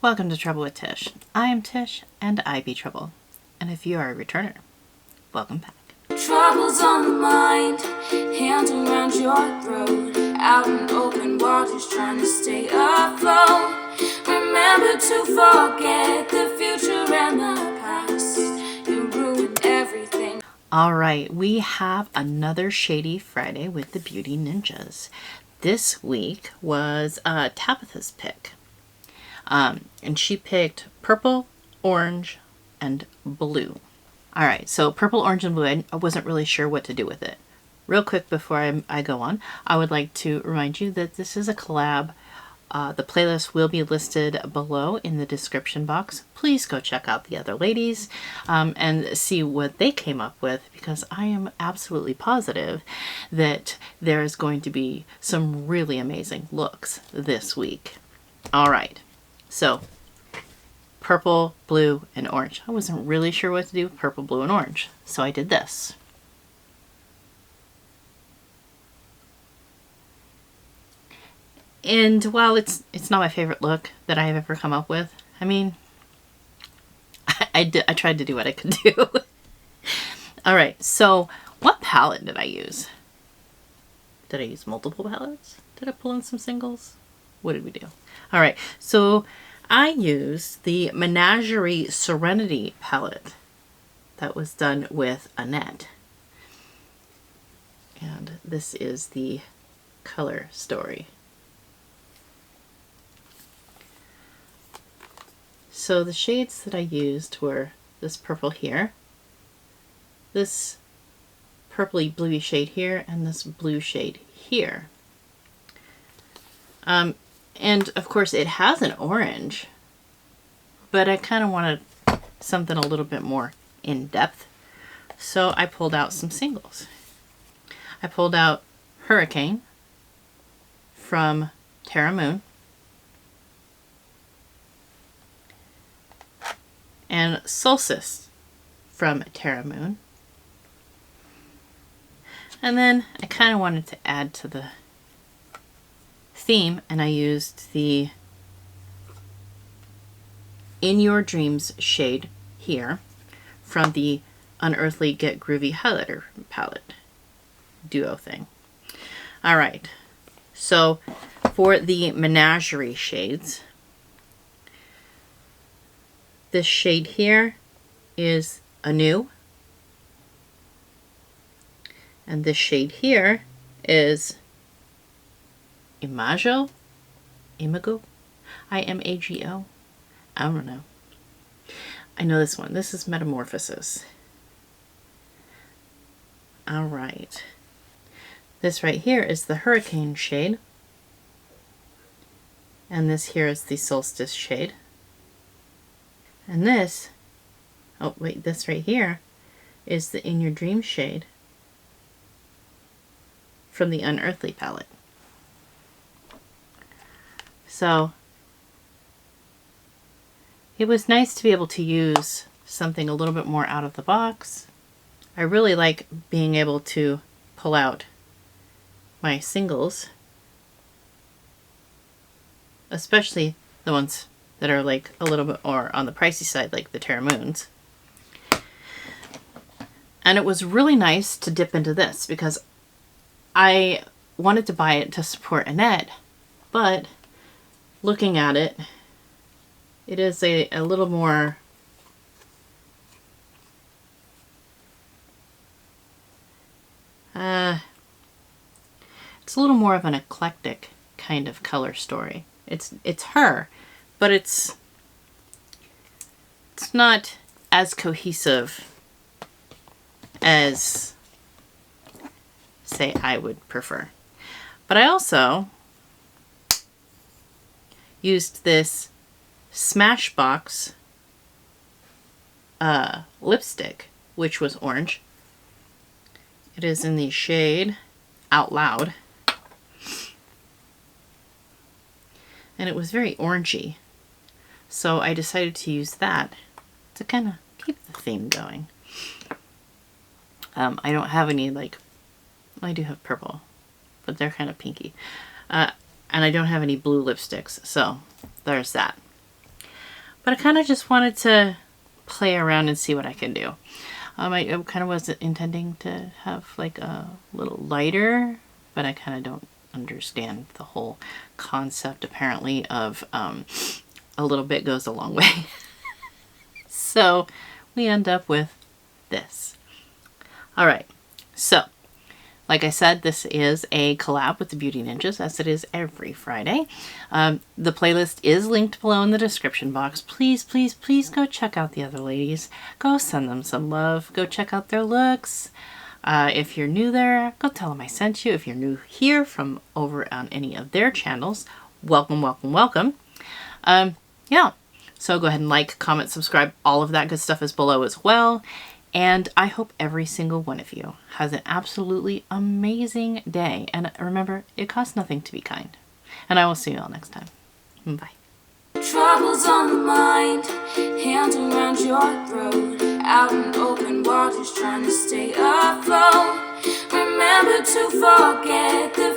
Welcome to Trouble with Tish. I am Tish and I be Trouble. And if you are a returner, welcome back. Troubles on the mind, hand around your throat, out in open waters trying to stay afloat. Remember to forget the future and the past. You ruined everything. Alright, we have another Shady Friday with the Beauty Ninjas. This week was Tabitha's pick. And she picked purple, orange, and blue. Alright, so purple, orange, and blue, I wasn't really sure what to do with it. Real quick before I go on, I would like to remind you that this is a collab. The playlist will be listed below in the description box. Please go check out the other ladies and see what they came up with, because I am absolutely positive that there is going to be some really amazing looks this week. Alright, so purple, blue, and orange. I wasn't really sure what to do with purple, blue, and orange, so I did this. And while it's not my favorite look that I have ever come up with, I mean, I tried to do what I could do. Alright, so what palette did I use? Did I use multiple palettes? Did I pull in some singles? What did we do? Alright, so I used the Menagerie Serenity palette that was done with Annette. And this is the color story. So the shades that I used were this purple here, this purpley bluey shade here, and this blue shade here. And of course it has an orange, but I kind of wanted something a little bit more in depth. So I pulled out some singles. I pulled out Hurricane from Terra Moon, and Solstice from Terra Moon. And then I kind of wanted to add to the theme, and I used the In Your Dreams shade here from the Unearthly Get Groovy Highlighter palette duo thing. Alright, so for the Menagerie shades, this shade here is Anew, and this shade here is Imago? I-M-A-G-O? I don't know. I know this one. This is Metamorphosis. Alright. This right here is the Hurricane shade. And this here is the Solstice shade. And this, oh wait, this right here is the In Your Dream shade from the Unearthly palette. So it was nice to be able to use something a little bit more out of the box. I really like being able to pull out my singles, especially the ones that are like a little bit more on the pricey side, like the Terra Moons. And it was really nice to dip into this because I wanted to buy it to support Annette, but looking at it, it is a little more it's a little more of an eclectic kind of color story. It's her, but it's not as cohesive as, say, I would prefer. But I also used this Smashbox lipstick, which was orange. It is in the shade Out Loud. And it was very orangey. So I decided to use that to kind of keep the theme going. I don't have any, like, well, I do have purple, but they're kind of pinky. And I don't have any blue lipsticks, so there's that. but I kind of just wanted to play around and see what I can do. I kind of was intending to have like a little lighter, but I kind of don't understand the whole concept apparently of a little bit goes a long way. So we end up with this. All right, so like I said, this is a collab with the Beauty Ninjas, as it is every Friday. The playlist is linked below in the description box. Please, please, please go check out the other ladies. Go send them some love. Go check out their looks. If you're new there, go tell them I sent you. If you're new here from over on any of their channels, welcome, welcome, welcome. Yeah, so go ahead and like, comment, subscribe. All of that good stuff is below as well. And I hope every single one of you has an absolutely amazing day. And remember, it costs nothing to be kind. And I will see you all next time. Bye. Troubles on the mind, hands around your throat, out in open waters trying to stay afloat. Remember to forget the